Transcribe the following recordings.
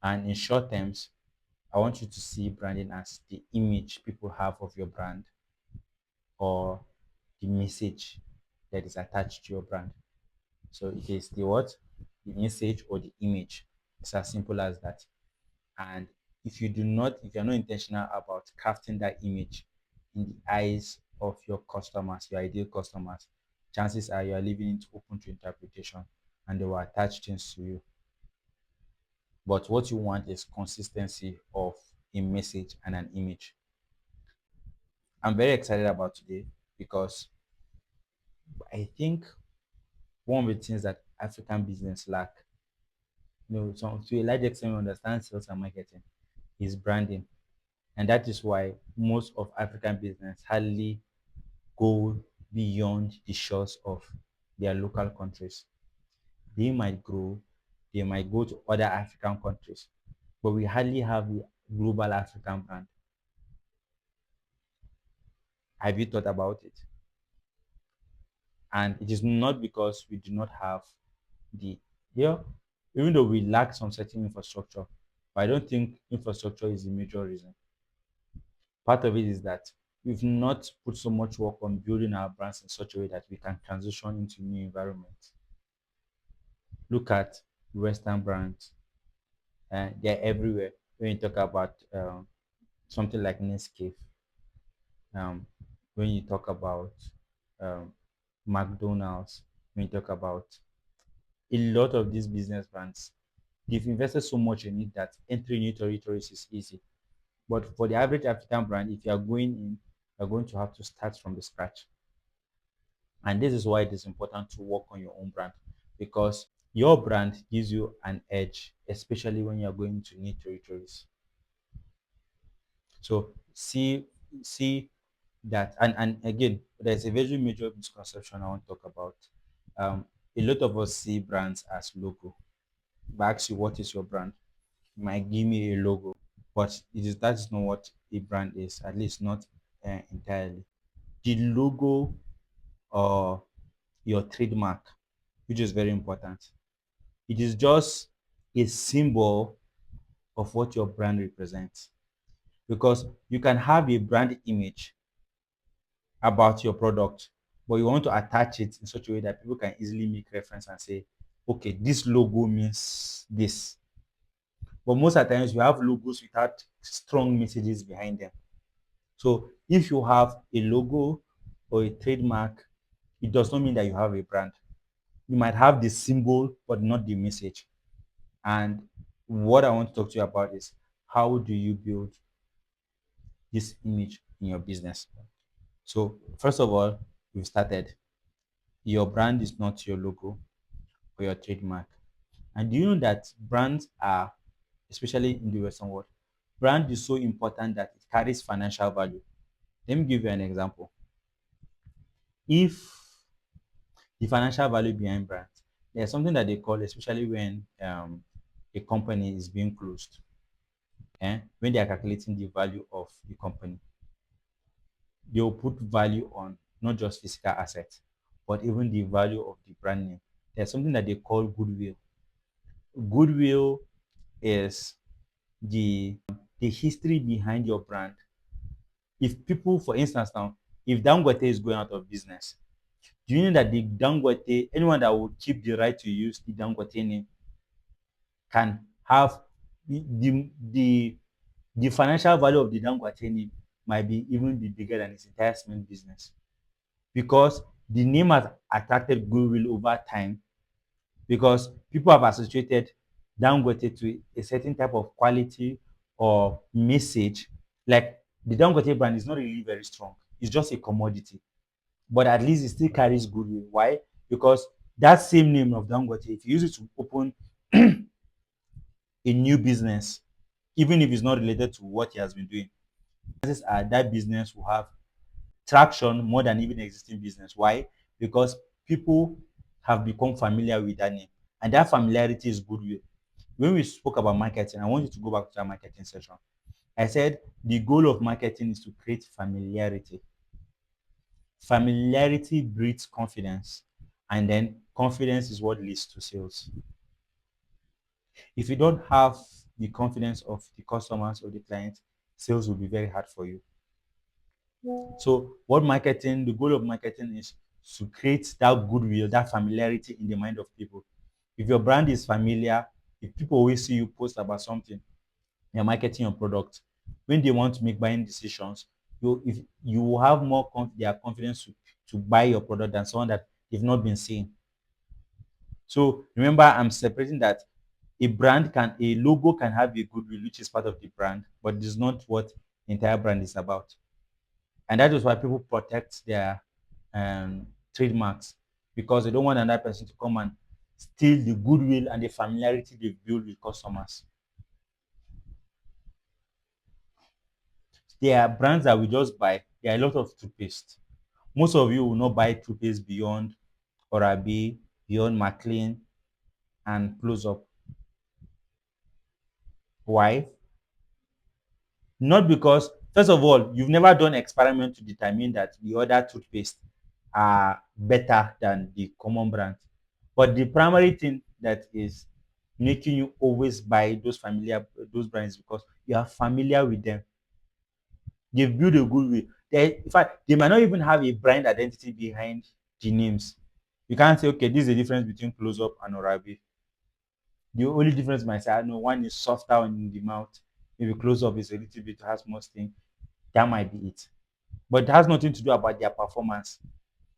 And in short terms, I want you to see branding as the image people have of your brand or the message that is attached to your brand. So it is the what? The message or the image. It's as simple as that. And if you're not intentional about crafting that image in the eyes of your customers, your ideal customers, chances are you are leaving it open to interpretation and they will attach things to you. But what you want is consistency of a message and an image. I'm very excited about today because I think one of the things that African business lack, so to a large extent, we understand sales and marketing is branding. And that is why most of African business hardly go beyond the shores of their local countries. They might grow, they might go to other African countries, but we hardly have a global African brand. Have you thought about it? And it is not because we do not have the yeah, even though we lack some certain infrastructure, but I don't think infrastructure is the major reason. Part of it is that we've not put so much work on building our brands in such a way that we can transition into new environments. Look at Western brands, they're everywhere. When you talk about something like Nescafe, um, when you talk about um, McDonald's, when you talk about a lot of these business brands, they've invested so much in it that entering new territories is easy. But for the average African brand, if you are going in, you're going to have to start from the scratch. And this is why it is important to work on your own brand because your brand gives you an edge, especially when you're going to new territories. So see that, and again, there's a very major misconception I want to talk about. Um, a lot of us see brands as logo. If I ask you what is your brand, you might give me a logo, but that is not what a brand is. At least not entirely. The logo or your trademark, which is very important. It is just a symbol of what your brand represents. Because you can have a brand image about your product, but you want to attach it in such a way that people can easily make reference and say, okay, this logo means this. But most of the times, you have logos without strong messages behind them. So if you have a logo or a trademark, it does not mean that you have a brand. You might have the symbol, but not the message. And what I want to talk to you about is how do you build this image in your business? So, first of all, we've started. Your brand is not your logo or your trademark. And do you know that brands are, especially in the Western world, brand is so important that it carries financial value. Let me give you an example. If the financial value behind brands, there's something that they call, especially when a company is being closed, when they are calculating the value of the company, they'll put value on not just physical assets, but even the value of the brand name. There's something that they call goodwill. Goodwill is the history behind your brand. If people, for instance, now, if Dangote is going out of business, do you know that the Dangote, anyone that would keep the right to use the Dangote name can have the financial value of the Dangote name might be even be bigger than its entire cement business because the name has attracted goodwill over time because people have associated Dangote to a certain type of quality or message. Like the Dangote brand is not really very strong. It's just a commodity, but at least it still carries goodwill. Why? Because that same name of Dangote, if you use it to open a new business, even if it's not related to what he has been doing, chances are that business will have traction more than even existing business. Why? Because people have become familiar with that name, and that familiarity is goodwill. When we spoke about marketing, I want you to go back to that marketing session. I said the goal of marketing is to create familiarity. Familiarity breeds confidence, and then confidence is what leads to sales. If you don't have the confidence of the customers or the clients, sales will be very hard for you. So what marketing, the goal of marketing is to create that goodwill, that familiarity in the mind of people. If your brand is familiar, if people always see you post about something, you're marketing your product, when they want to make buying decisions, if you will have more their confidence to buy your product than someone that they've not been seeing. So remember, I'm separating that a logo can have a goodwill, which is part of the brand, but it is not what the entire brand is about. And that is why people protect their trademarks, because they don't want another person to come and steal the goodwill and the familiarity they've built with customers. There are brands that we just buy. There are a lot of toothpaste. Most of you will not buy toothpaste beyond Orabi, beyond McLean, and Close Up. Why? Not because, first of all, you've never done experiment to determine that the other toothpaste are better than the common brand. But the primary thing that is making you always buy those brands because you are familiar with them. They've built a good way. In fact, they might not even have a brand identity behind the names. You can't say, okay, this is the difference between Close Up and Orabi. The only difference might say, I know one is softer in the mouth, maybe Close Up is a little bit has more sting. That might be it. But it has nothing to do about their performance.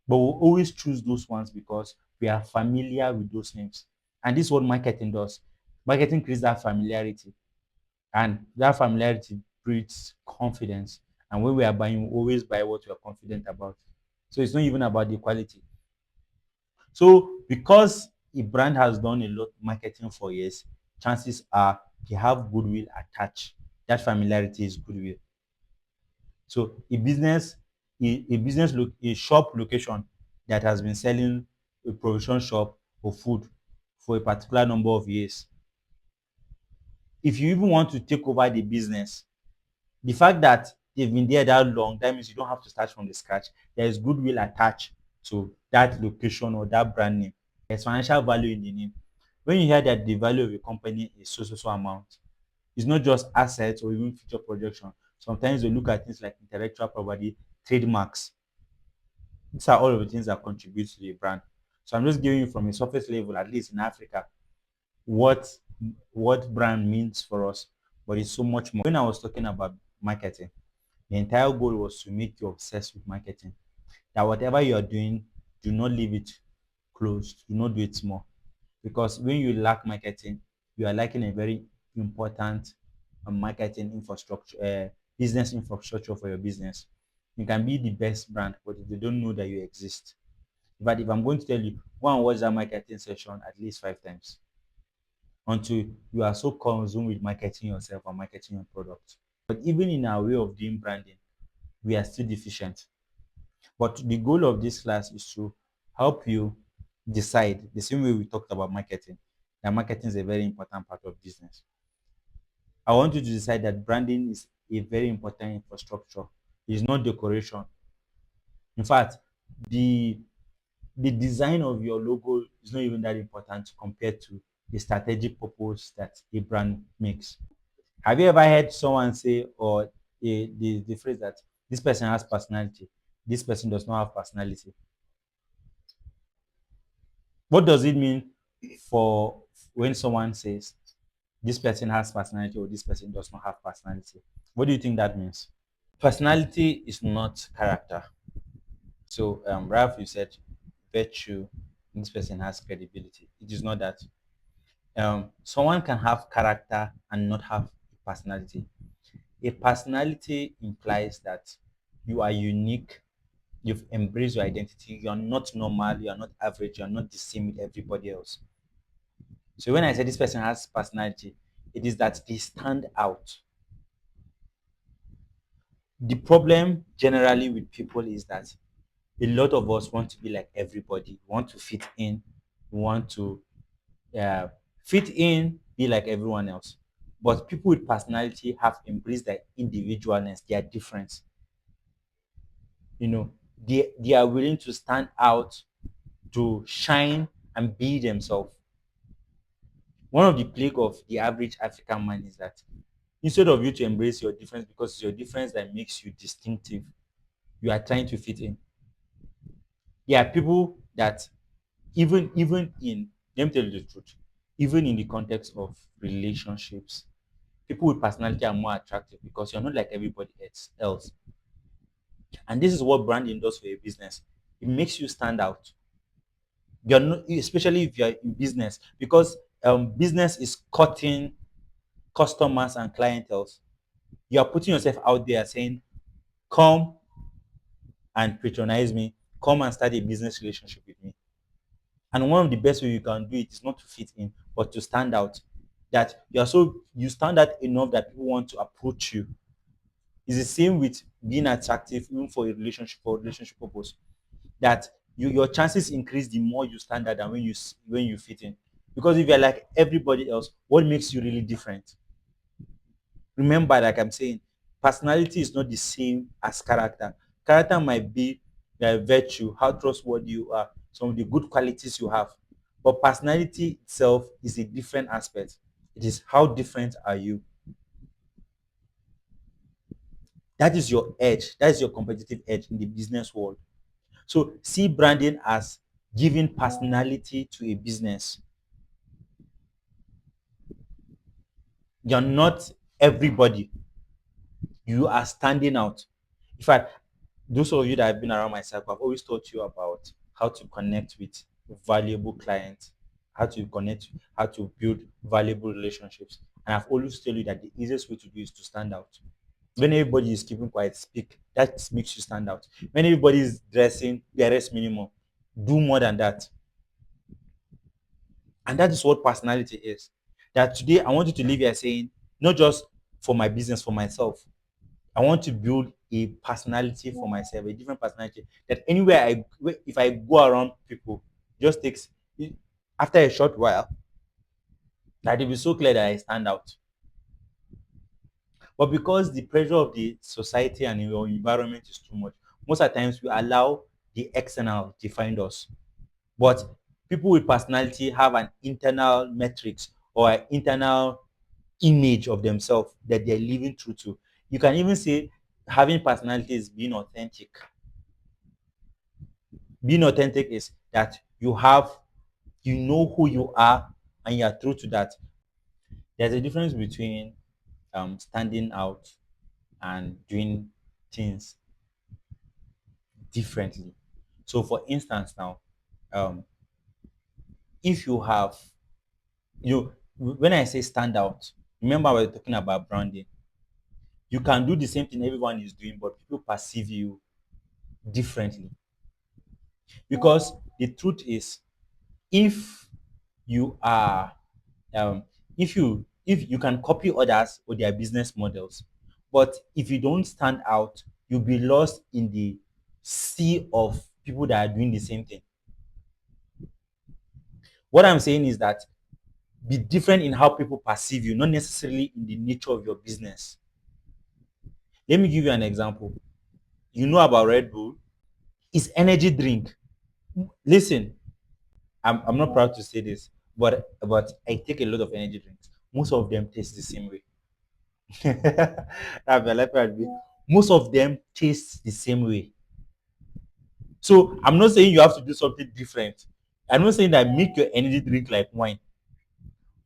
But we'll always choose those ones because we are familiar with those names. And this is what marketing does. Marketing creates that familiarity. And that familiarity breeds confidence. And when we are buying, we always buy what we are confident about. So it's not even about the quality. So because a brand has done a lot of marketing for years, chances are they have goodwill attached. That familiarity is goodwill. So a shop location that has been selling a provision shop or food for a particular number of years, if you even want to take over the business, the fact that they've been there that long, that means you don't have to start from the scratch. There is goodwill attached to that location or that brand name. There's financial value in the name. When you hear that the value of a company is so amount, it's not just assets or even future projection. Sometimes they look at things like intellectual property, trademarks. These are all of the things that contribute to the brand. So I'm just giving you from a surface level, at least in Africa, what what brand means for us. But it's so much more. When I was talking about marketing, the entire goal was to make you obsessed with marketing. That whatever you are doing, do not leave it closed. Do not do it small. Because when you lack marketing, you are lacking a very important marketing infrastructure, business infrastructure for your business. You can be the best brand, but if they don't know that you exist. But if I'm going to tell you, go and watch that marketing session at least 5 times until you are so consumed with marketing yourself or marketing your product. But even in our way of doing branding, we are still deficient. But the goal of this class is to help you decide the same way we talked about marketing. That marketing is a very important part of business. I want you to decide that branding is a very important infrastructure. It's not decoration. In fact, the the design of your logo is not even that important compared to the strategic purpose that a brand makes. Have you ever heard someone say, or the phrase that this person has personality, this person does not have personality? What does it mean for when someone says this person has personality or this person does not have personality? What do you think that means? Personality is not character. So, Ralph, you said virtue, this person has credibility. It is not that. Someone can have character and not have personality. A personality implies that you are unique, you've embraced your identity, you are not normal, you are not average, you are not the same with everybody else. So when I say this person has personality, it is that they stand out. The problem generally with people is that a lot of us want to be like everybody, we want to fit in, we want to uh, fit in, be like everyone else. But people with personality have embraced their individualness, their difference. You know, they are willing to stand out, to shine and be themselves. One of the plague of the average African man is that instead of you to embrace your difference because it's your difference that makes you distinctive, you are trying to fit in. There are people that even in, let me tell you the truth, even in the context of relationships, people with personality are more attractive because you're not like everybody else. And this is what branding does for a business. It makes you stand out. You're not, especially if you're in business, because business is cutting customers and clientels. You are putting yourself out there saying, come and patronize me, come and start a business relationship with me. And one of the best way you can do it is not to fit in, but to stand out. That you stand out enough that people want to approach you. It's the same with being attractive, even for relationship purpose. That your chances increase the more you stand out than when you fit in. Because if you're like everybody else, what makes you really different? Remember, like I'm saying, personality is not the same as character. Character might be the virtue, how trustworthy you are, some of the good qualities you have. But personality itself is a different aspect. It is how different are you. That is your edge. That is your competitive edge in the business world. So see branding as giving personality to a business. You're not everybody. You are standing out. In fact, those of you that have been around my circle, I've always taught you about how to connect with valuable clients, how to build valuable relationships. And I've always told you that the easiest way to do is to stand out. When everybody is keeping quiet, speak. That makes you stand out. When everybody is dressing, dress minimum. Do more than that. And that is what personality is. That today I want you to leave here saying, not just for my business, for myself, I want to build a personality for myself, a different personality. That anywhere if I go around people, just takes after a short while, that it will be so clear that I stand out. But because the pressure of the society and your environment is too much, most of the times we allow the external define us. But people with personality have an internal metrics or an internal image of themselves that they're living true to. You can even say having personality is being authentic. Being authentic is that you know who you are and you are true to that. There's a difference between standing out and doing things differently. So, for instance, now, um, if you have when I say stand out, remember we're talking about branding. You can do the same thing everyone is doing, but people perceive you differently. Because the truth is, if you are if you can copy others or their business models, but if you don't stand out, you'll be lost in the sea of people that are doing the same thing. What I'm saying is that be different in how people perceive you, not necessarily in the nature of your business. Let me give you an example. You know about Red Bull? It's energy drink. Listen, I'm not proud to say this, but I take a lot of energy drinks. Most of them taste the same way. That's my life right there. Most of them taste the same way. So I'm not saying you have to do something different. I'm not saying that make your energy drink like wine,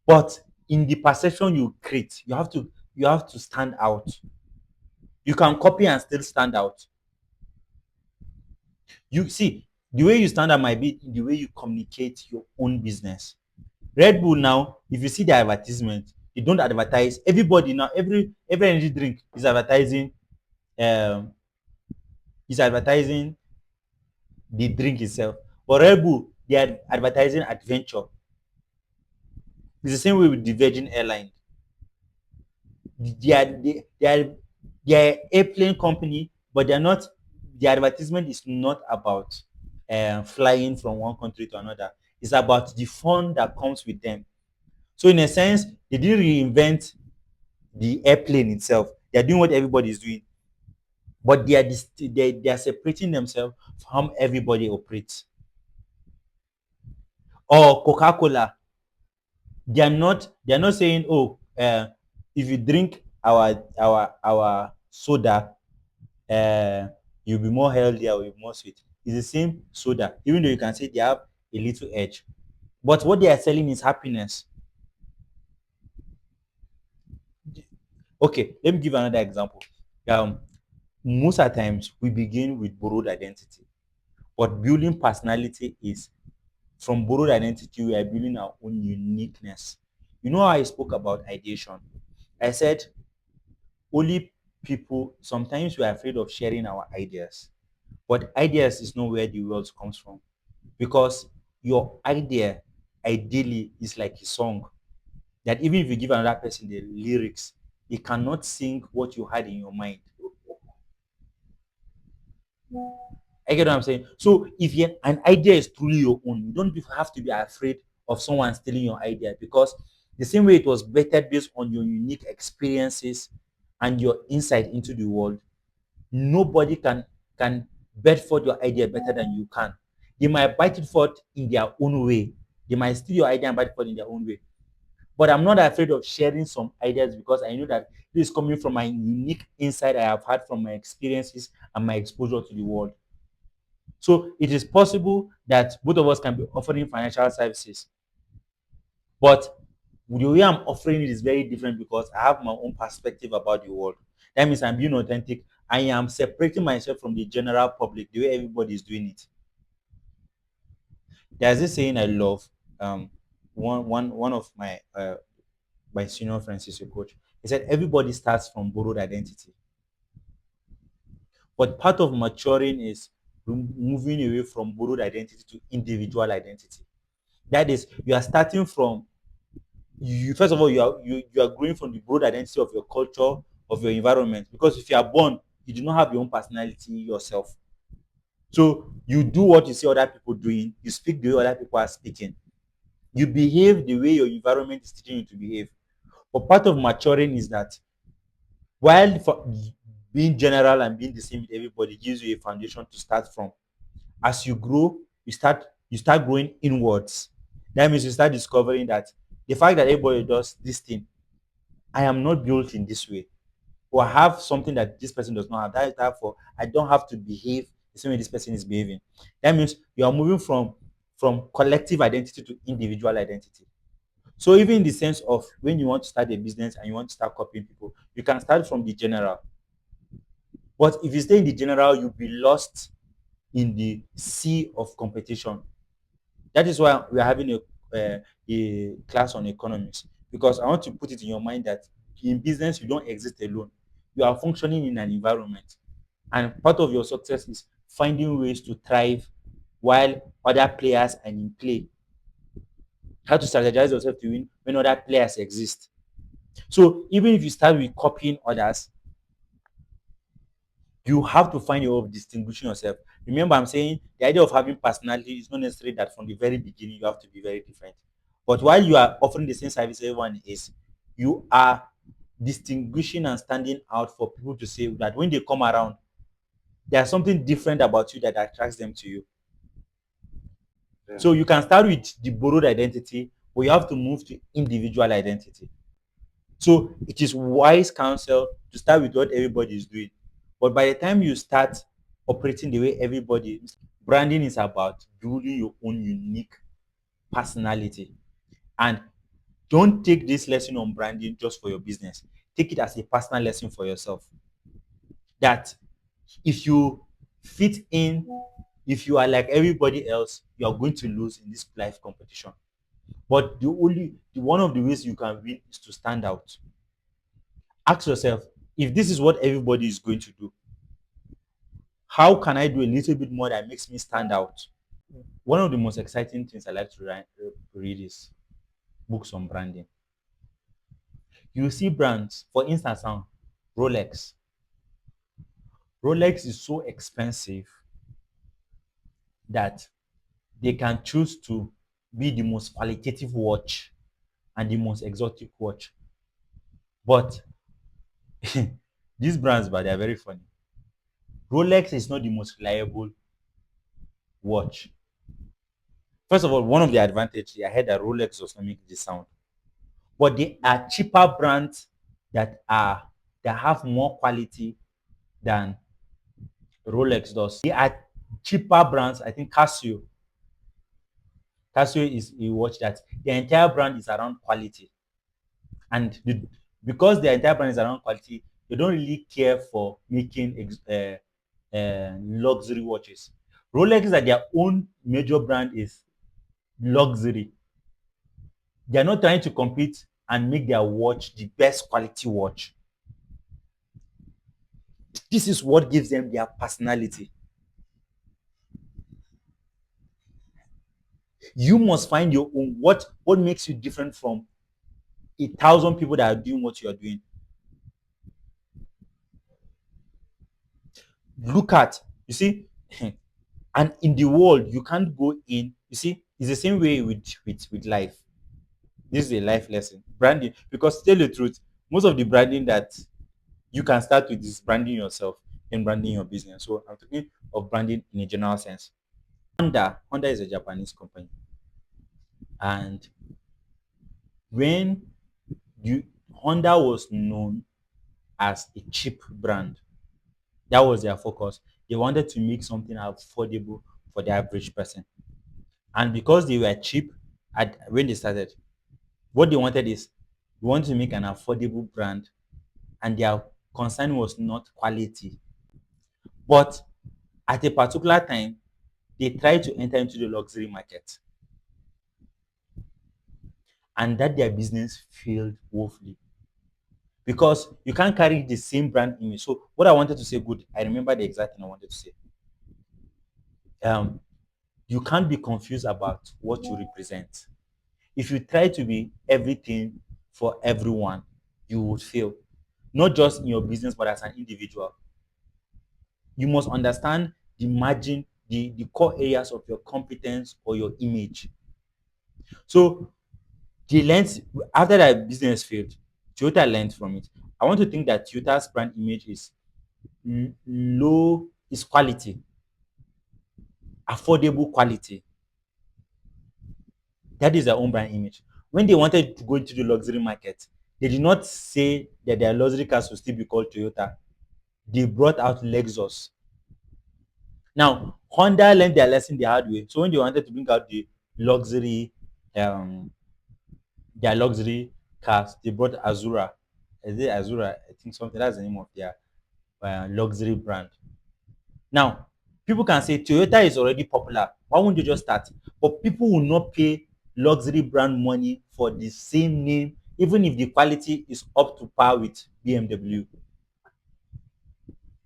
but in the perception you create, you have to stand out. You can copy and still stand out. You see, the way you stand out might be the way you communicate your own business. Red Bull now, if you see the advertisement, they don't advertise. Everybody now, every energy drink um is advertising the drink itself. But Red Bull, they are advertising adventure. It's the same way with the Virgin Airline. They are they are airplane company, but they're not. The advertisement is not about flying from one country to another. It's about the fun that comes with them. So in a sense, they didn't reinvent the airplane itself. They are doing what everybody is doing, but they are separating themselves from how everybody operates. Or Coca-Cola. They are not saying, oh, if you drink our soda, uh, you'll be more healthy or you'll be more sweet. It's the same soda, even though you can say they have a little edge. But what they are selling is happiness. Okay, let me give another example. Um, Most of the times we begin with borrowed identity, but building personality is from borrowed identity. We are building our own uniqueness. You know how I spoke about ideation? I said only people, sometimes we are afraid of sharing our ideas, but ideas is not where the world comes from, because your idea ideally is like a song that even if you give another person the lyrics, he cannot sing what you had in your mind. I get what I'm saying. So if an idea is truly your own, you don't have to be afraid of someone stealing your idea, because the same way it was better based on your unique experiences and your insight into the world, nobody can bet forth your idea better than you can. They might bite it forth in their own way. They might steal your idea and bite it forth in their own way. But I'm not afraid of sharing some ideas, because I know that this is coming from my unique insight I have had from my experiences and my exposure to the world. So it is possible that both of us can be offering financial services, but the way I'm offering it is very different, because I have my own perspective about the world. That means I'm being authentic. I am separating myself from the general public, the way everybody is doing it. There's this saying I love. Um, one of my senior friends is a coach. He said everybody starts from borrowed identity, but part of maturing is moving away from borrowed identity to individual identity. That is, you are starting from you. First of all, you are growing from the broad identity of your culture, of your environment, because if you are born, you do not have your own personality yourself. So you do what you see other people doing, you speak the way other people are speaking, you behave the way your environment is teaching you to behave. But part of maturing is that, while for being general and being the same with everybody gives you a foundation to start from, as you grow, you start growing inwards. That means you start discovering that the fact that everybody does this thing, I am not built in this way, or I have something that this person does not have. That is therefore I don't have to behave the same way this person is behaving. That means you are moving from collective identity to individual identity. So even in the sense of when you want to start a business and you want to start copying people, you can start from the general. But if you stay in the general, you'll be lost in the sea of competition. That is why we are having a class on economics, because I want to put it in your mind that in business you don't exist alone. You are functioning in an environment, and part of your success is finding ways to thrive while other players are in play. How to strategize yourself to win when other players exist. So even if you start with copying others, you have to find your way of distinguishing yourself. Remember, I'm saying the idea of having personality is not necessarily that from the very beginning you have to be very different. But while you are offering the same service everyone is, you are distinguishing and standing out for people to say that when they come around, there's something different about you that attracts them to you. Yeah. So you can start with the borrowed identity, but you have to move to individual identity. So it is wise counsel to start with what everybody is doing. But by the time you start operating the way everybody is, branding is about building your own unique personality. And don't take this lesson on branding just for your business. Take it as a personal lesson for yourself. That if you fit in, if you are like everybody else, you are going to lose in this life competition. But one of the ways you can win is to stand out. Ask yourself, if this is what everybody is going to do, how can I do a little bit more that makes me stand out? One of the most exciting things I like to read is books on branding. You see brands, for instance, Rolex. Rolex is so expensive that they can choose to be the most qualitative watch and the most exotic watch. But these brands, but they are very funny. Rolex is not the most reliable watch. First of all, one of the advantages, I heard that Rolex does not make the sound. but they are cheaper brands that have more quality than Rolex does. They are cheaper brands. I think Casio is a watch that the entire brand is around quality, and because the entire brand is around quality, they don't really care for making luxury watches. Rolex, that their own major brand is luxury. They are not trying to compete and make their watch the best quality watch. This is what gives them their personality. You must find your own. What makes you different from 1,000 people that are doing what you are doing? Look at, you see, and in the world you can't go in. You see, it's the same way with life. This is a life lesson. Branding, because to tell the truth, most of the branding that you can start with is branding yourself and branding your business. So I'm talking of branding in a general sense. Honda is a Japanese company, and when you Honda was known as a cheap brand, that was their focus. They wanted to make something affordable for the average person, and because they were cheap when they started, what they wanted is, we want to make an affordable brand, and their concern was not quality. But at a particular time, they tried to enter into the luxury market, and that their business failed woefully, because you can't carry the same brand image. So what I wanted to say, good, I remember the exact thing I wanted to say. Um, you can't be confused about what you represent. If you try to be everything for everyone, you would fail. Not just in your business, but as an individual. You must understand the margin, the core areas of your competence or your image. So they learned, after that business failed, Toyota learned from it. I want to think that Toyota's brand image is low, is quality, affordable quality. That is their own brand image. When they wanted to go into the luxury market, they did not say that their luxury cars will still be called Toyota. They brought out Lexus. Now, Honda learned their lesson the hard way. So when they wanted to bring out luxury, um, their luxury cars, they brought Azura. Is it Azura? I think something, that's the name of their luxury brand. Now, people can say Toyota is already popular. Why won't you just start? But people will not pay luxury brand money for the same name, even if the quality is up to par with BMW.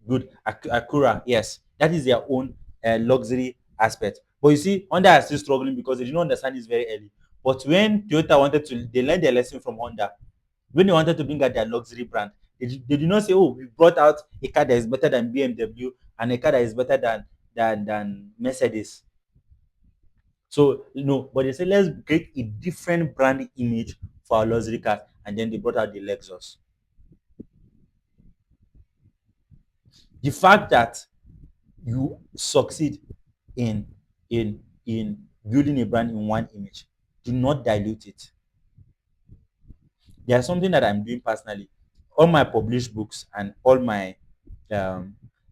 Good. Acura, yes, that is their own luxury aspect. But you see, Honda are still struggling because they did not understand this very early. But when Toyota wanted to, they learned their lesson from Honda. When they wanted to bring out their luxury brand, they did not say, "Oh, we brought out a car that is better than BMW and a car that is better than Mercedes." So but they said, "Let's create a different brand image for our luxury cars," and then they brought out the Lexus. The fact that you succeed in in building a brand in one image, do not dilute it. There's something that I'm doing personally. All my published books and all my I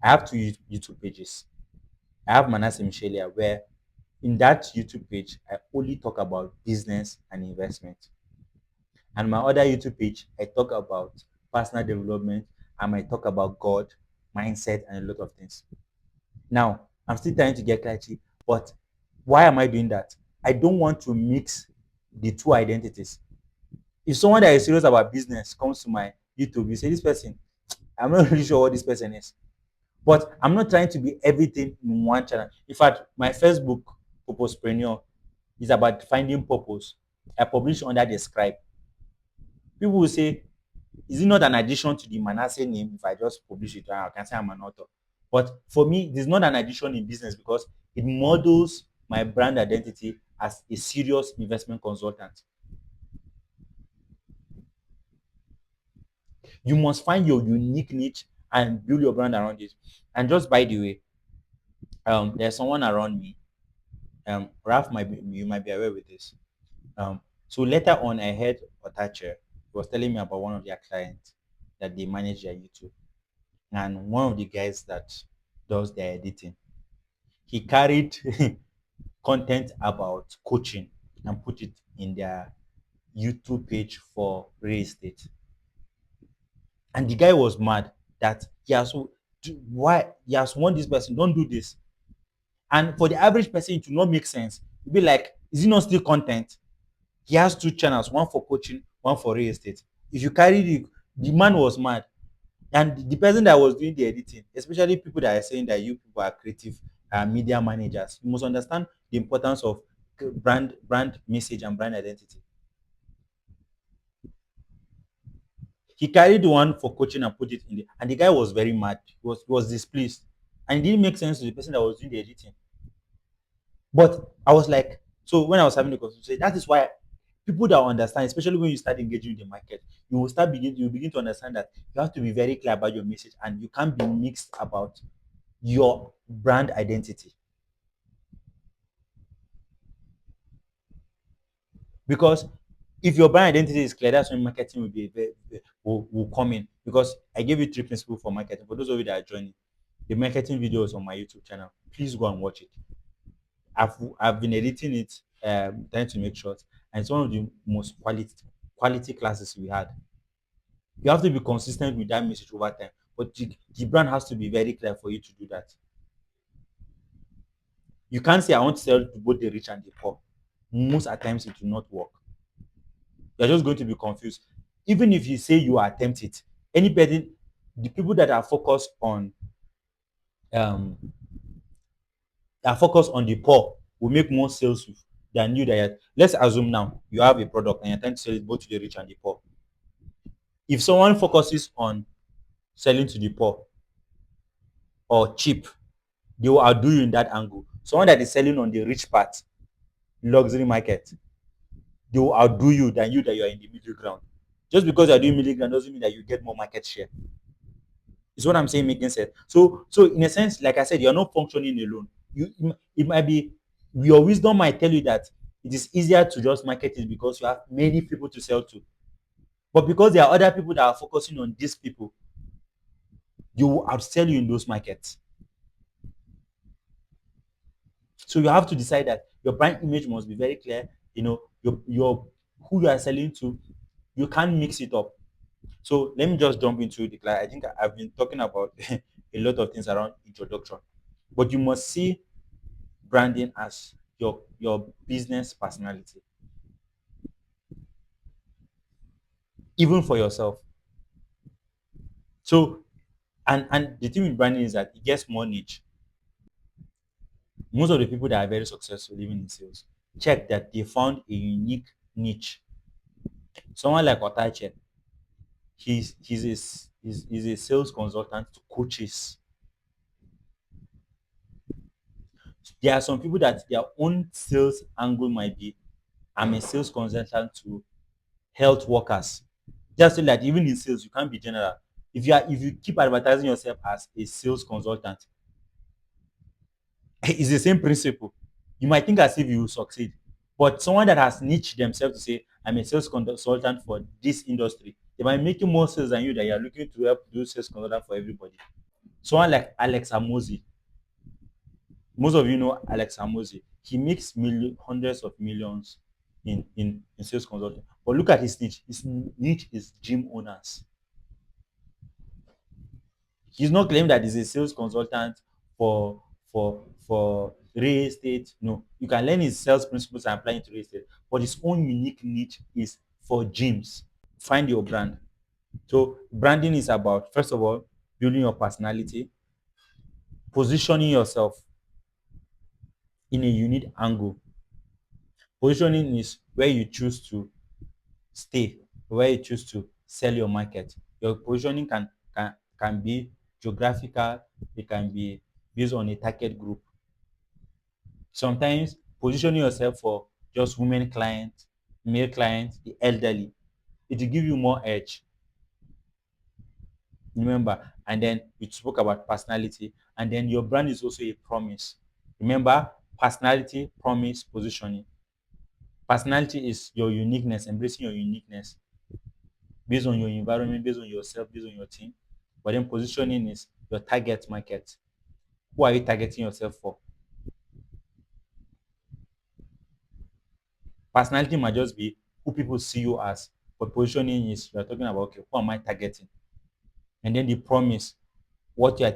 have two YouTube pages. I have Manasseh Mshelia, where in that YouTube page I only talk about business and investment. And my other YouTube page, I talk about personal development, I might talk about God, mindset, and a lot of things. Now, I'm still trying to get clarity, but why am I doing that? I don't want to mix the two identities. If someone that is serious about business comes to my YouTube, you say, "This person, I'm not really sure what this person is." But I'm not trying to be everything in one channel. In fact, my first book, Purposepreneur, is about finding purpose. I publish under the scribe. People will say, is it not an addition to the Manasseh name if I just publish it? I can say I'm an author. But for me, it is not an addition in business because it models my brand identity as a serious investment consultant. You must find your unique niche and build your brand around it. And just by the way, there's someone around me. Ralph, you might be aware with this. So later on, I heard Otache was telling me about one of their clients that they manage their YouTube. And one of the guys that does their editing, he carried content about coaching and put it in their YouTube page for real estate. And the guy was mad that why he has warned this person, don't do this. And for the average person, it will not make sense. You'll be like, is it not still content? He has two channels, one for coaching, one for real estate. If you carry the man was mad. And the person that was doing the editing, especially people that are saying that you people are creative media managers, you must understand the importance of brand message and brand identity. He carried one for coaching and put it in the, and the guy was very mad. He was displeased, and it didn't make sense to the person that was doing the editing. But I was like, so when I was having the conversation, that is why people that understand, especially when you start engaging in the market, you begin to understand that you have to be very clear about your message, and you can't be mixed about your brand identity. Because if your brand identity is clear, that's when marketing will be will come in. Because I gave you three principles for marketing. For those of you that are joining, the marketing videos on my YouTube channel, please go and watch it. I've been editing it, trying to make short, and it's one of the most quality classes we had. You have to be consistent with that message over time, but the brand has to be very clear for you to do that. You can't say I want to sell to both the rich and the poor. Most at times it will not work. You're just going to be confused. Even if you say you attempt it, anybody, the people that um are focused on the poor will make more sales than you. Let's assume now you have a product and you're trying to sell it both to the rich and the poor. If someone focuses on selling to the poor or cheap, they will outdo you in that angle. Someone that is selling on the rich part, luxury market, they will outdo you than you that you are in the middle ground. Just because you are doing middle ground doesn't mean that you get more market share. Is what I'm saying making sense? So in a sense, like I said, you're not functioning alone. It might be, your wisdom might tell you that it is easier to just market it because you have many people to sell to. But because there are other people that are focusing on these people, you will outsell you in those markets. So you have to decide that your brand image must be very clear. Your who you are selling to, you can't mix it up. So let me just jump into the class. I think I've been talking about a lot of things around introduction, but you must see branding as your business personality, even for yourself. So and the thing with branding is that it gets more niche. Most of the people that are very successful even in sales check that they found a unique niche. Someone like Otache, he's a sales consultant to coaches. There are some people that their own sales angle might be, I'm a sales consultant to health workers. Just so that even in sales, you can't be general. If you keep advertising yourself as a sales consultant, it's the same principle. You might think as if you will succeed. But someone that has niched themselves to say, I'm a sales consultant for this industry, they might make you more sales than you that you are looking to help do sales consultant for everybody. Someone like Alex Amosi, most of you know Alex Amosi. He makes hundreds of millions in sales consulting. But look at his niche. His niche is gym owners. He's not claiming that he's a sales consultant for real estate. No, you can learn his sales principles and apply it to real estate. But his own unique niche is for gyms. Find your brand. So branding is about, first of all, building your personality, positioning yourself in a unique angle. Positioning is where you choose to stay, where you choose to sell your market. Your positioning can be geographical, it can be based on a target group. Sometimes positioning yourself for just women clients, male clients, the elderly, it will give you more edge. Remember, and then we spoke about personality, and then your brand is also a promise. Remember, personality, promise, positioning. Personality is your uniqueness, embracing your uniqueness based on your environment, based on yourself, based on your team. But then positioning is your target market. Who are you targeting yourself for? Personality might just be who people see you as, but positioning is you're talking about, okay, who am I targeting? And then the promise, what you are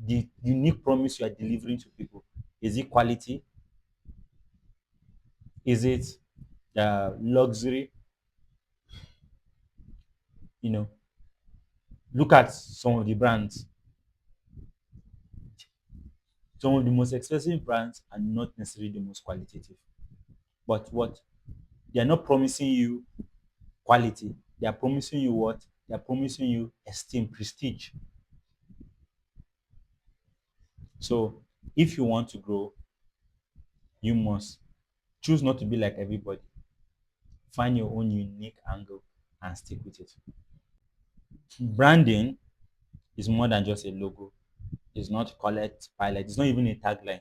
the unique promise you are delivering to people. Is it quality? Is it luxury? You know, look at some of the brands. Some of the most expensive brands are not necessarily the most qualitative. But what? They are not promising you quality. They are promising you what? They are promising you esteem, prestige. So if you want to grow, you must choose not to be like everybody. Find your own unique angle and stick with it. Branding is more than just a logo. It's not collect pilot. It's not even a tagline.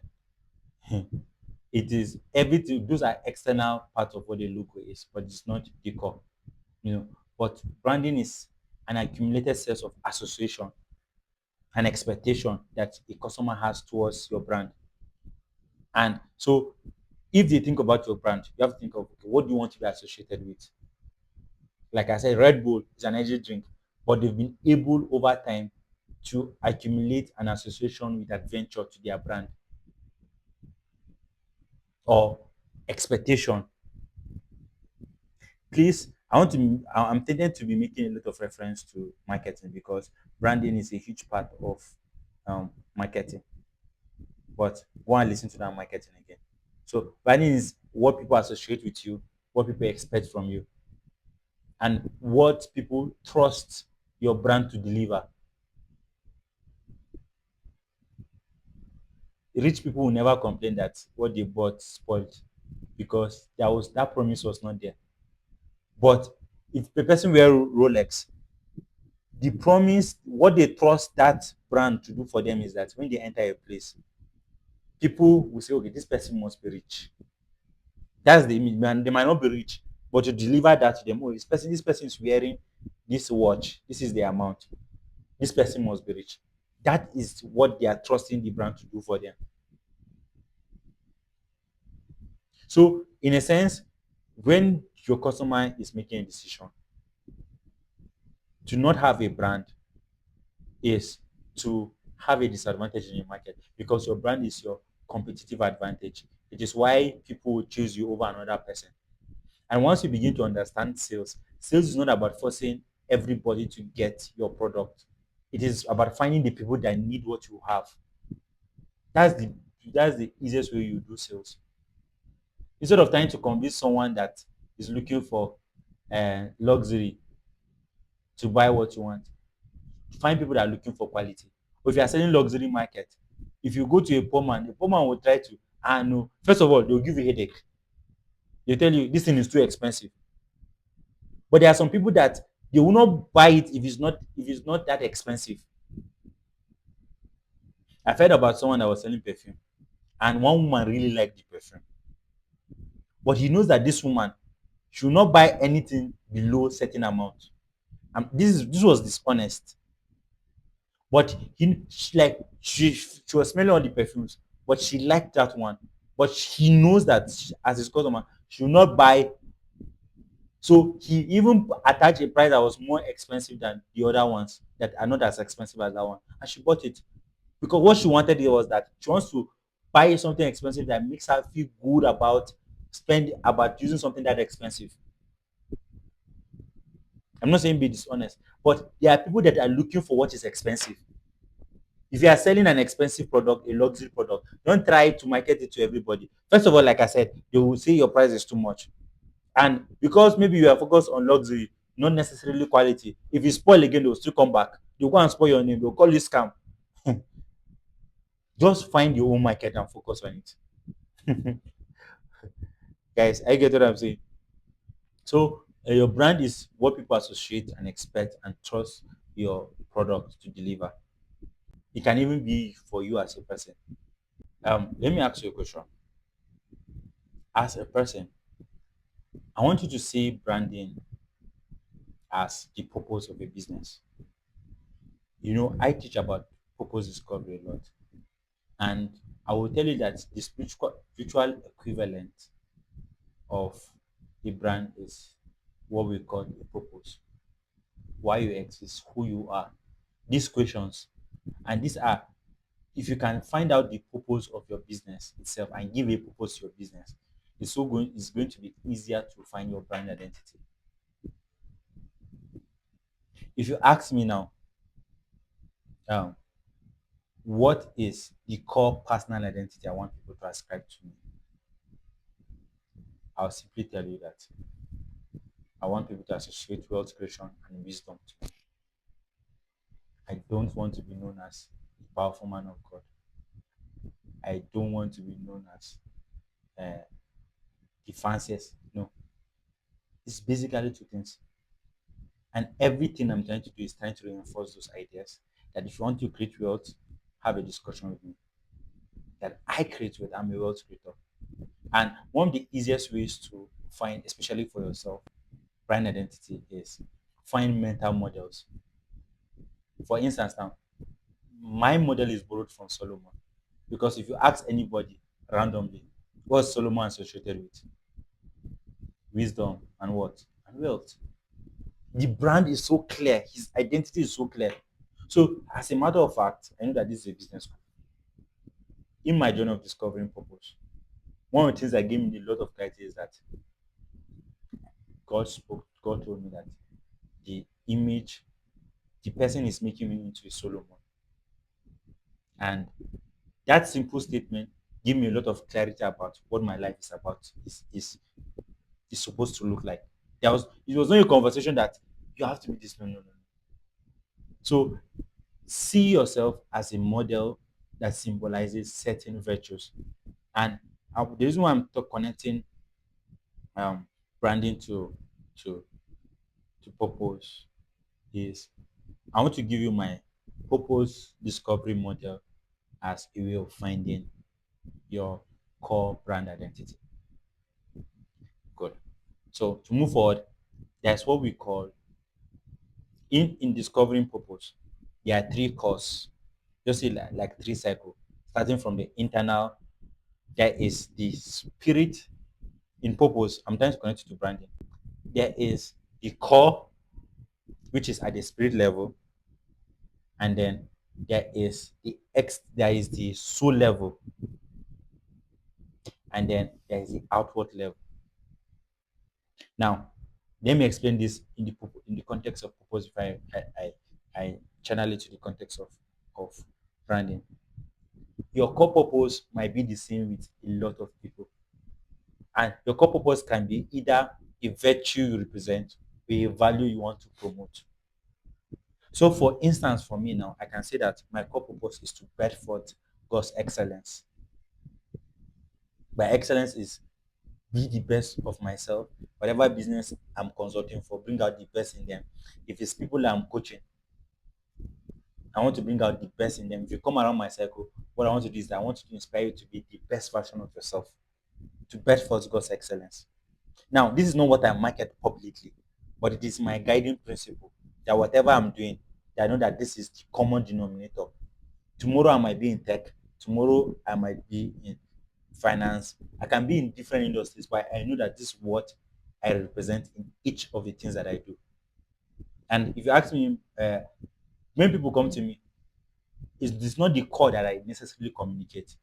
It is everything. Those are external parts of what a logo is, but it's not the core. You know, but branding is an accumulated set of association and expectation that a customer has towards your brand. And so if they think about your brand, you have to think of, okay, what do you want to be associated with? Like I said, Red Bull is an energy drink, but they've been able over time to accumulate an association with adventure to their brand or expectation. Please, I'm tending to be making a lot of reference to marketing because branding is a huge part of marketing. But go and listen to that marketing again. So branding is what people associate with you, what people expect from you, and what people trust your brand to deliver. Rich people will never complain that what they bought spoiled because that promise was not there. But if the person wear Rolex, the promise, what they trust that brand to do for them is that when they enter a place, people will say, okay, this person must be rich. That's the image. Man, they might not be rich, but to deliver that to them, oh, this person is wearing this watch. This is the amount. This person must be rich. That is what they are trusting the brand to do for them. So, in a sense, when your customer is making a decision to not have a brand is to have a disadvantage in your market because your brand is your competitive advantage. It is why people will choose you over another person. And once you begin to understand sales, sales is not about forcing everybody to get your product. It is about finding the people that need what you have. That's the that's the easiest way you do sales. Instead of trying to convince someone that is looking for luxury to buy what you want, find people that are looking for quality. But if you are selling luxury market, if you go to a poor man will try to, no. First of all, they'll give you headache. They tell you this thing is too expensive. But there are some people that they will not buy it if it's not that expensive. I've heard about someone that was selling perfume, and one woman really liked the perfume, but he knows that this woman should not buy anything below certain amount. This was dishonest, but she was smelling all the perfumes, but she liked that one. But he knows that as his customer, she will not buy. So he even attached a price that was more expensive than the other ones that are not as expensive as that one, and she bought it because what she wanted here was that she wants to buy something expensive that makes her feel good about using something that expensive. I'm not saying be dishonest, but there are people that are looking for what is expensive. If you are selling an expensive product, a luxury product, don't try to market it to everybody. First of all, like I said, they will say your price is too much. And because maybe you are focused on luxury, not necessarily quality, if you spoil again, they'll still come back. They'll go and spoil your name. They'll call you scam. Just find your own market and focus on it. Guys, I get what I'm saying. So your brand is what people associate and expect and trust your product to deliver. It can even be for you as a person. Let me ask you a question. As a person, I want you to see branding as the purpose of a business. I teach about purpose discovery a lot. And I will tell you that the spiritual equivalent of a brand is what we call a purpose. Why you exist, who you are. These questions. And these are, if you can find out the purpose of your business itself and give a purpose to your business, it's going to be easier to find your brand identity. If you ask me now, um, what is the core personal identity I want people to ascribe to me, I'll simply tell you that I want people to associate wealth creation and wisdom to me. I don't want to be known as a powerful man of God. I don't want to be known as uh, the fanciest. No, it's basically two things. And everything I'm trying to do is trying to reinforce those ideas that if you want to create wealth, have a discussion with me. That I create wealth, I'm a wealth creator. And one of the easiest ways to find, especially for yourself, brand identity is find mental models. For instance, now, my model is borrowed from Solomon. Because if you ask anybody randomly, what's Solomon associated with? Wisdom and what? And wealth. The brand is so clear, his identity is so clear. So, as a matter of fact, I know that this is a business school. In my journey of discovering purpose, one of the things that gave me a lot of clarity is that God told me that the image, the person is making me into a Solomon. And that simple statement gave me a lot of clarity about what my life is about, is supposed to look like. It was not a conversation that you have to be this. No, no, no, no. So see yourself as a model that symbolizes certain virtues. And the reason why connecting um, branding to to purpose is I want to give you my purpose discovery model as a way of finding your core brand identity. Good. So to move forward, that's what we call in discovering purpose. There are three cores, just say like three cycle. Starting from the internal, there is the spirit in purpose. I'm trying to connect it to branding. There is the core, which is at the spirit level, and then there is the soul level, and then there is the outward level. Now, let me explain this in the context of purpose. If I channel it to the context of branding, your core purpose might be the same with a lot of people, and your core purpose can be either a virtue you represent or a value you want to promote. So, for instance, for me now, I can say that my core purpose is to birth forth God's excellence. By excellence is be the best of myself. Whatever business I'm consulting for, bring out the best in them. If it's people I'm coaching, I want to bring out the best in them. If you come around my circle, what I want to do is I want to inspire you to be the best version of yourself, to birth forth God's excellence. Now, this is not what I market publicly, but it is my guiding principle that whatever I'm doing, that I know that this is the common denominator. Tomorrow I might be in tech, tomorrow I might be in finance. I can be in different industries, but I know that this is what I represent in each of the things that I do. And if you ask me, when people come to me, it's not the core that I necessarily communicate.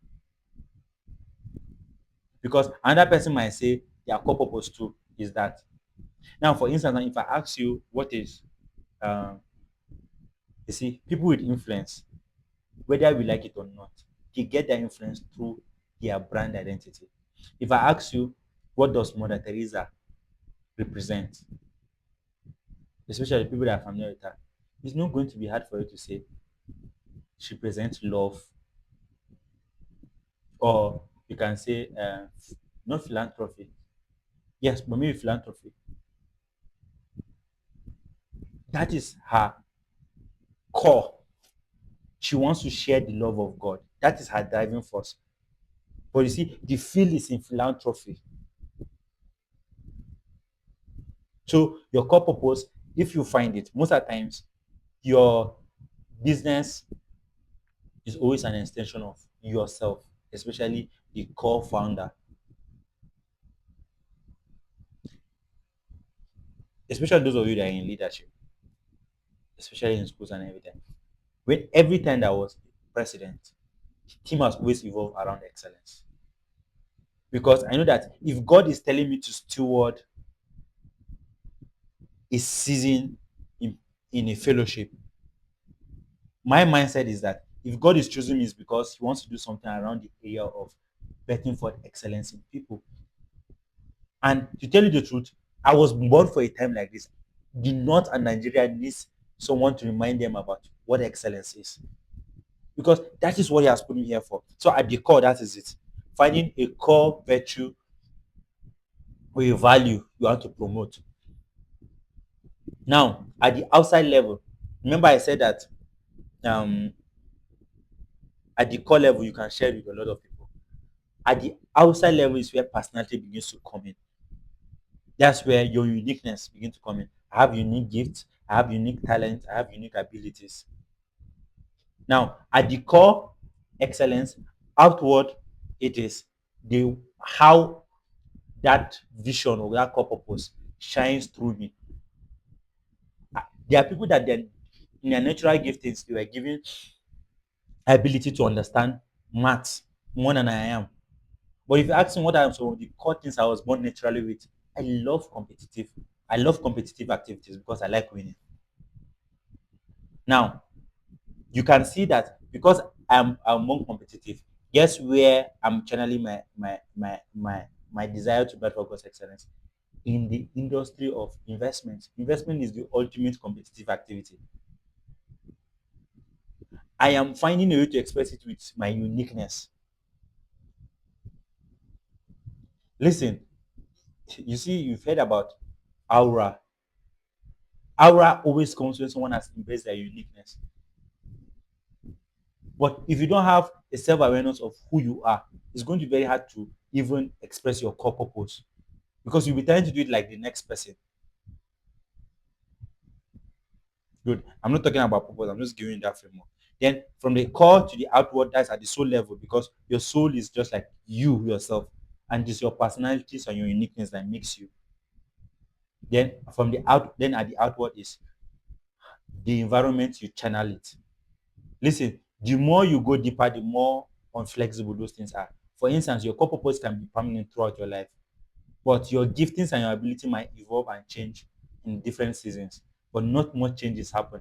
Because another person might say their core purpose too is that. Now, for instance, if I ask you what is, um, you see, people with influence, whether we like it or not, they get their influence through their brand identity. If I ask you, what does Mother Teresa represent, especially people that are familiar with her, it's not going to be hard for you to say she represents love, or you can say not philanthropy. Yes, but maybe philanthropy. That is her core. She wants to share the love of God. That is her driving force. But you see, the field is in philanthropy. So your core purpose, if you find it, most of the times your business is always an extension of yourself, especially the core founder, especially those of you that are in leadership, especially in schools and everything. When every time that was president, the team has always evolved around excellence. Because I know that if God is telling me to steward a season in, in a fellowship, my mindset is that if God is choosing me, it's because He wants to do something around the area of betting for excellence in people. And to tell you the truth, I was born for a time like this. The North and Nigeria needs someone to remind them about what excellence is. Because that is what He has put me here for. So at the core, that is it. Finding a core virtue or a value you want to promote. Now, at the outside level, remember I said that um, at the core level, you can share with a lot of people. At the outside level is where personality begins to come in. That's where your uniqueness begins to come in. I have unique gifts, I have unique talent, I have unique abilities. Now, at the core, excellence, outward, it is the how that vision or that core purpose shines through me. There are people that then in their natural giftings, they were given ability to understand maths more than I am. But if you ask me what are some of the core things I was born naturally with, I love competitive. I love competitive activities because I like winning. Now, you can see that because I'm more competitive, guess where I'm channeling my desire to better God's excellence? In the industry of investment. Investment is the ultimate competitive activity. I am finding a way to express it with my uniqueness. Listen, you see, you've heard about aura. Aura always comes when someone has embraced their uniqueness. But if you don't have a self-awareness of who you are, it's going to be very hard to even express your core purpose because you'll be trying to do it like the next person. Good. I'm not talking about purpose. I'm just giving you that framework. Then from the core to the outward, that's at the soul level because your soul is just like you yourself, and it's your personalities and your uniqueness that makes you. Then from the out, then at the outward is the environment you channel it. Listen, the more you go deeper, the more unflexible those things are. For instance, your core purpose can be permanent throughout your life, but your giftings and your ability might evolve and change in different seasons. But not much changes happen.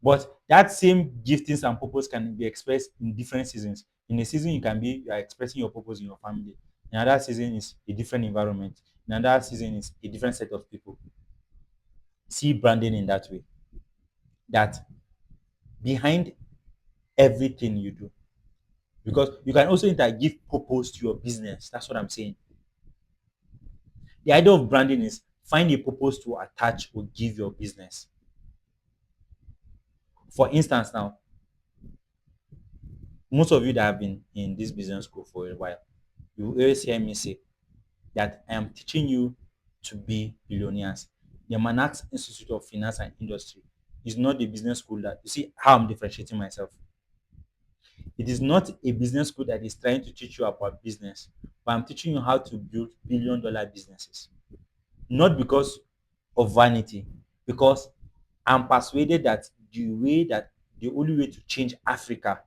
But that same giftings and purpose can be expressed in different seasons. In a season, you are expressing your purpose in your family. In another season is a different environment. In another season is a different set of people. See branding in that way. That behind everything you do, because you can also give purpose to your business. That's what I'm saying. The idea of branding is find a purpose to attach or give your business. For instance, now, most of you that have been in this business school for a while, you always hear me say that I am teaching you to be billionaires. The Manax Institute of Finance and Industry is not a business school that you see how I'm differentiating myself. It is not a business school that is trying to teach you about business, but I'm teaching you how to build billion-dollar businesses. Not because of vanity, because I'm persuaded that the only way to change Africa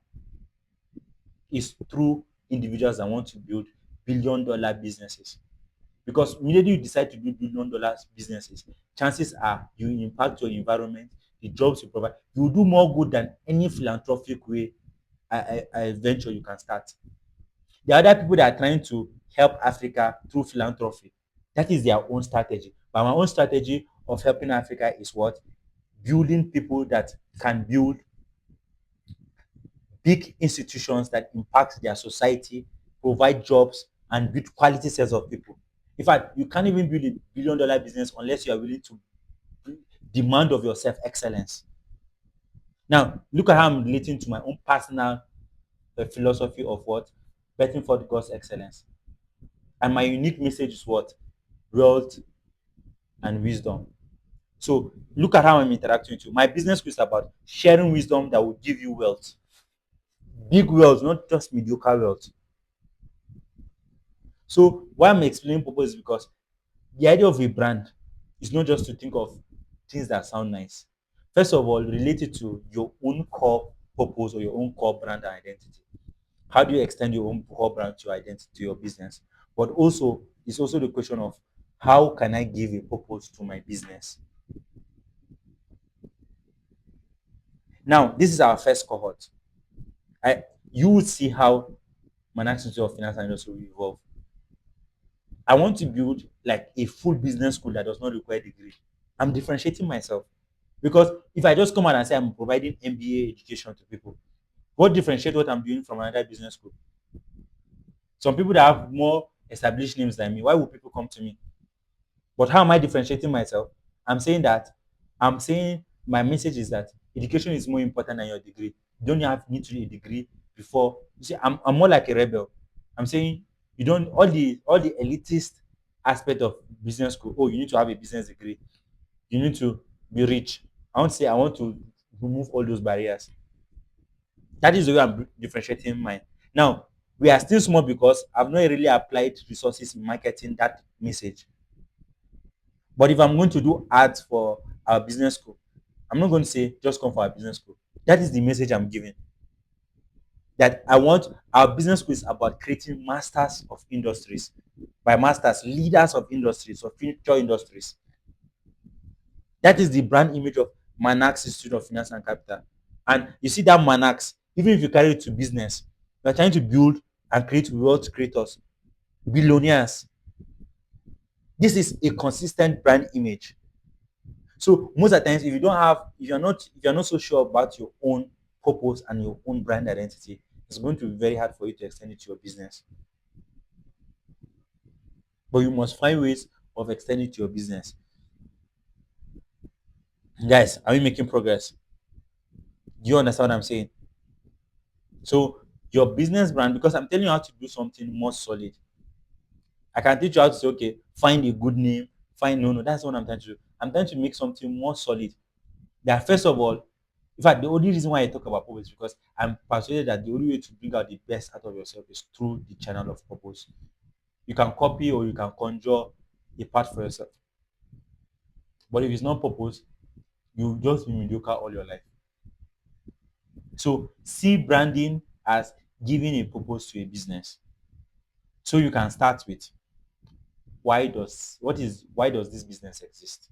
is through individuals that want to build billion-dollar businesses. Because immediately you decide to build billion-dollar businesses, chances are you impact your environment, the jobs you provide, you will do more good than any philanthropic way a venture you can start. There are other people that are trying to help Africa through philanthropy. That is their own strategy. But my own strategy of helping Africa is what? Building people that can build big institutions that impact their society, provide jobs, and build quality sets of people. In fact, you can't even build a billion-dollar business unless you are willing to demand of yourself excellence. Now, look at how I'm relating to my own personal philosophy of what? Betting for God's excellence. And my unique message is what? Wealth and wisdom. So look at how I'm interacting with you. My business school is about sharing wisdom that will give you wealth. Big wealth, not just mediocre wealth. So why I'm explaining purpose is because the idea of a brand is not just to think of things that sound nice. First of all, relate it to your own core purpose or your own core brand and identity. How do you extend your own core brand to your identity to your business? But also, it's also the question of how can I give a purpose to my business? Now, this is our first cohort. I You will see how Manasseh Mshelia of finance and industry will evolve. I want to build like a full business school that does not require degree. I'm differentiating myself because if I just come out and say I'm providing MBA education to people, what differentiates what I'm doing from another business school? Some people that have more established names than me, why would people come to me? But how am I differentiating myself? I'm saying that I'm saying my message is that education is more important than your degree. You don't need to do a degree before. You see, I'm more like a rebel. I'm saying you don't all the elitist aspect of business school. Oh, you need to have a business degree. You need to be rich. I want to say I want to remove all those barriers. That is the way I'm differentiating mine. Now, we are still small because I've not really applied resources in marketing that message. But if I'm going to do ads for our business school, I'm not going to say just come for our business school. That is the message I'm giving. That I want our business school is about creating masters of industries. By masters, leaders of industries, of future industries. That is the brand image of Manax Institute of Finance and Capital. And you see that Manax, even if you carry it to business, you're trying to build and create wealth creators, billionaires. This is a consistent brand image. So most of the times, if you're not so sure about your own purpose and your own brand identity, it's going to be very hard for you to extend it to your business. But you must find ways of extending it to your business. Guys, are we making progress? Do you understand what I'm saying? So your business brand, because I'm telling you how to do something more solid. I can teach you how to say, okay, find a good name, find no, no, that's what I'm trying to do. I'm trying to make something more solid. That first of all, in fact, the only reason why I talk about purpose is because I'm persuaded that the only way to bring out the best out of yourself is through the channel of purpose. You can copy or you can conjure a part for yourself. But if it's not purpose, you'll just be mediocre all your life. So see branding as giving a purpose to a business. So you can start with why does this business exist?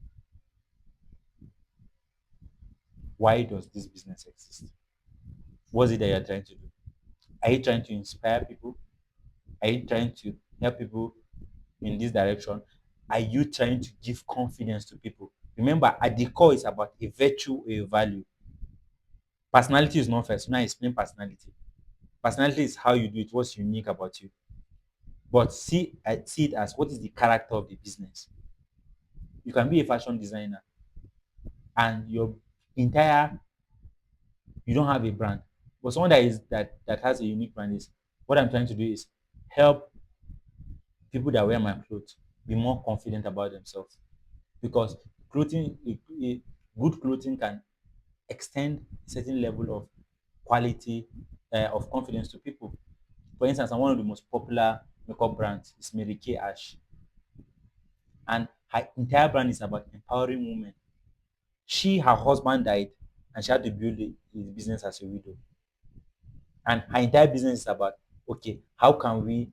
Why does this business exist? What's it that you're trying to do? Are you trying to inspire people? Are you trying to help people in this direction? Are you trying to give confidence to people? Remember, at the core, it's about a virtue or a value. Personality is not first. Now, explain personality. Personality is how you do it, what's unique about you. But see it as what is the character of the business. You can be a fashion designer and your entire you don't have a brand. But someone that has a unique brand is what I'm trying to do is help people that wear my clothes be more confident about themselves because clothing good clothing can extend a certain level of quality of confidence to people. For instance, I'm one of the most popular makeup brands is Mary Kay Ash, and her entire brand is about empowering women. Her husband died, and she had to build his business as a widow, and her entire business is about okay, how can we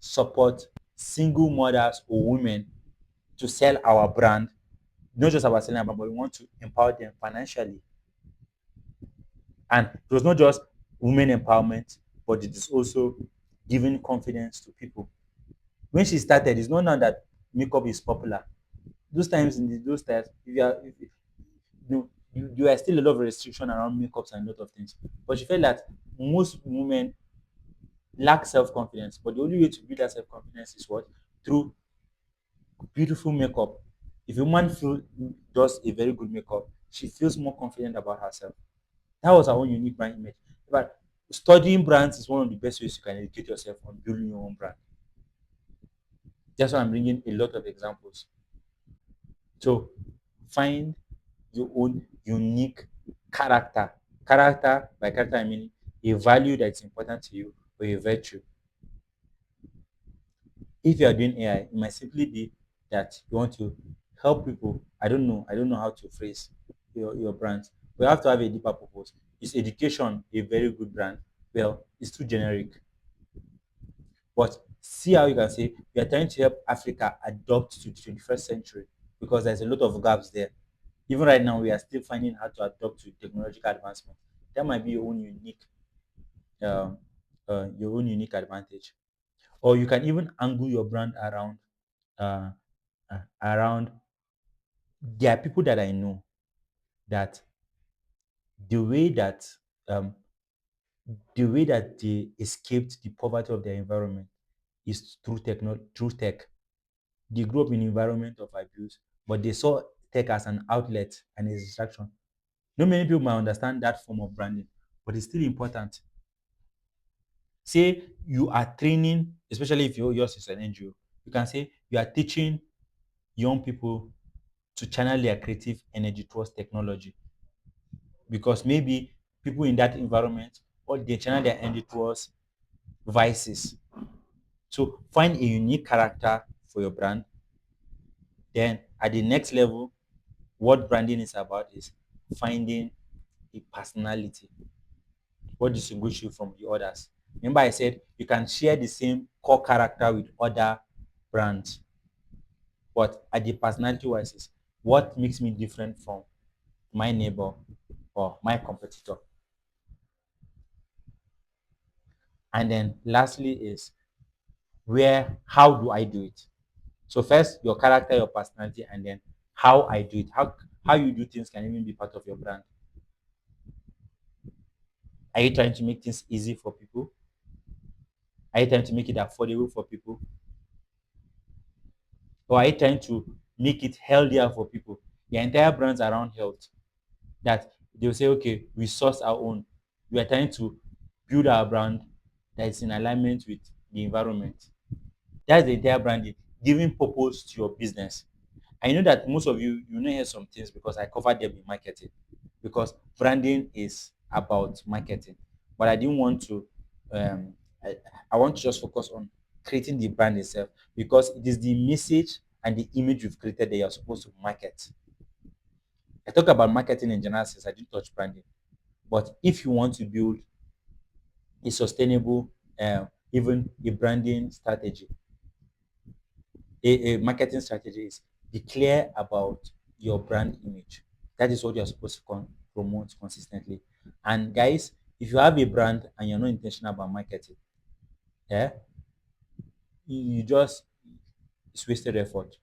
support single mothers or women to sell our brand, not just about selling our brand, but we want to empower them financially. And it was not just women empowerment, but it is also giving confidence to people. When she started, it's not now that makeup is popular. Those times, you are still a lot of restriction around makeups and a lot of things. But she felt that most women lack self-confidence. But the only way to build that self-confidence is what? Through beautiful makeup. If a woman does a very good makeup, she feels more confident about herself. That was our own unique brand image. But studying brands is one of the best ways you can educate yourself on building your own brand. That's why I'm bringing a lot of examples. So find your own unique character. Character, by character I mean a value that's important to you or a virtue. If you are doing AI, it might simply be that you want to help people. I don't know how to phrase your brand. We have to have a deeper purpose. Is education a very good brand? Well, it's too generic. But see how you can say we are trying to help Africa adopt to the 21st century because there's a lot of gaps there. Even right now, we are still finding how to adopt to technological advancement. That might be um, your own unique advantage. Or you can even angle your brand uh, around. There are people that I know that the way that um, the way that they escaped the poverty of their environment is through tech. They grew up in an environment of abuse, but they saw tech as an outlet and a distraction. Not many people might understand that form of branding, but it's still important. Say you are training, especially if yours is an NGO, you can say you are teaching young people to channel their creative energy towards technology because maybe people in that environment or they channel their energy towards vices. So find a unique character for your brand. Then at the next level, what branding is about is finding a personality. What distinguishes you from the others? Remember, I said you can share the same core character with other brands, but at the personality wise, is what makes me different from my neighbor or my competitor. And then lastly is how do I do it? So first your character, your personality, and then how I do it. How you do things can even be part of your brand. Are you trying to make things easy for people? Are you trying to make it affordable for people? Or are you trying to make it healthier for people? The entire brands around health that they'll say, okay, we source our own. We are trying to build our brand that is in alignment with the environment. That's the entire branding, giving purpose to your business. I know that most of you know hear some things because I covered them in marketing. Because branding is about marketing, but I didn't want to. Um, I, I want to just focus on creating the brand itself because it is the message and the image you've created that you're supposed to market. I talked about marketing in general since I didn't touch branding. But if you want to build a sustainable, even a branding strategy, a marketing strategy is be clear about your brand image. That is what you're supposed to promote consistently. And guys, if you have a brand and you're not intentional about marketing, yeah, you just it's wasted effort.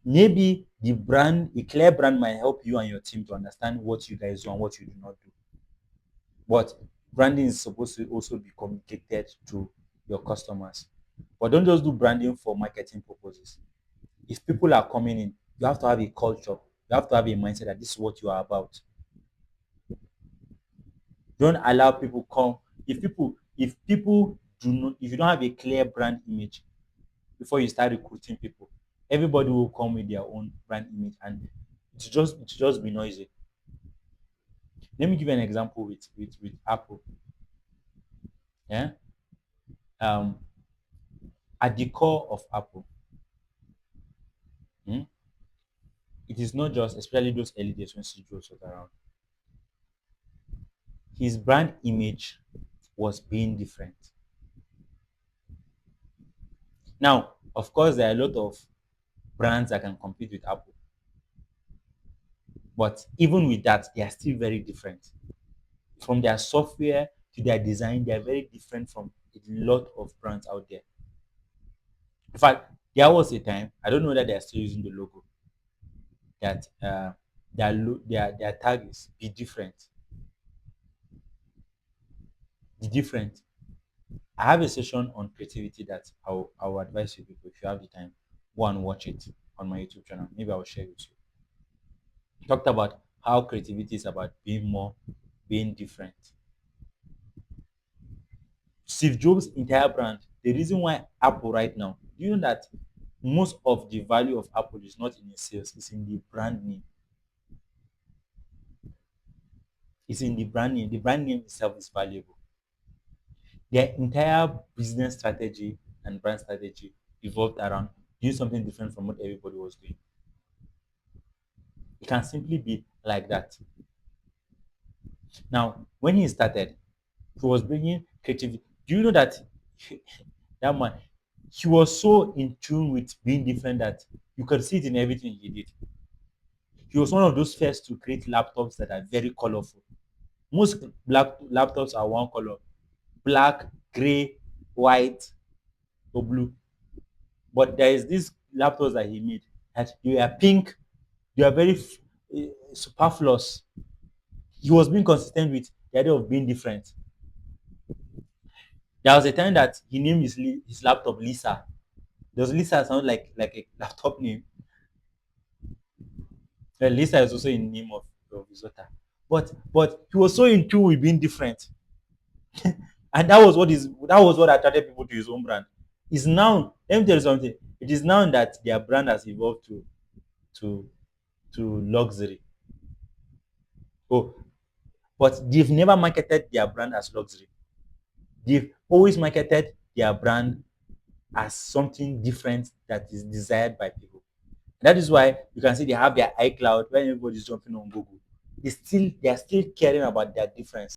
Maybe a clear brand might help you and your team to understand what you guys do and what you do not do. But branding is supposed to also be communicated to your customers. But don't just do branding for marketing purposes. If people are coming in, you have to have a culture. You have to have a mindset that this is what you are about. Don't allow people come. If you don't have a clear brand image before you start recruiting people, everybody will come with their own brand image and it's just be noisy. Let me give you an example with Apple. Yeah. Um, at the core of Apple, hmm, it is not just, especially those early days when Steve Jobs was around, his brand image was being different. Now, of course, there are a lot of brands that can compete with Apple, but even with that, they are still very different. From their software to their design, they are very different from a lot of brands out there. In fact, there was a time, I don't know that they are still using the logo, that their tag is be different. Be different. I have a session on creativity that I will advise you people if you have the time, go and watch it on my YouTube channel. Maybe I will share it with you. Talked about how creativity is about being more, being different. Steve Jobs' entire brand, the reason why Apple right now, do you know that Most of the value of Apple is not in its sales, it's in the brand name. It's in the brand name. The brand name itself is valuable. Their entire business strategy and brand strategy evolved around doing something different from what everybody was doing. It can simply be like that. Now, when he started, he was bringing creativity. Do you know that that man, he was so in tune with being different that you could see it in everything he did. He was one of those first to create laptops that are very colorful. Most black laptops are one color: black, gray, white, or blue. But there is this laptops that he made that they are pink. They are very superfluous. He was being consistent with the idea of being different. There was a time that he named his laptop Lisa. Does Lisa sound like a laptop name? Lisa is also in the name of his daughter. But he was so in tune with being different. And that was what attracted people to his own brand. Is now, let me tell you something. It is now that their brand has evolved to luxury. Oh, but they've never marketed their brand as luxury. They've always marketed their brand as something different that is desired by people. That is why you can see they have their iCloud when everybody's jumping on Google. They are still caring about their difference.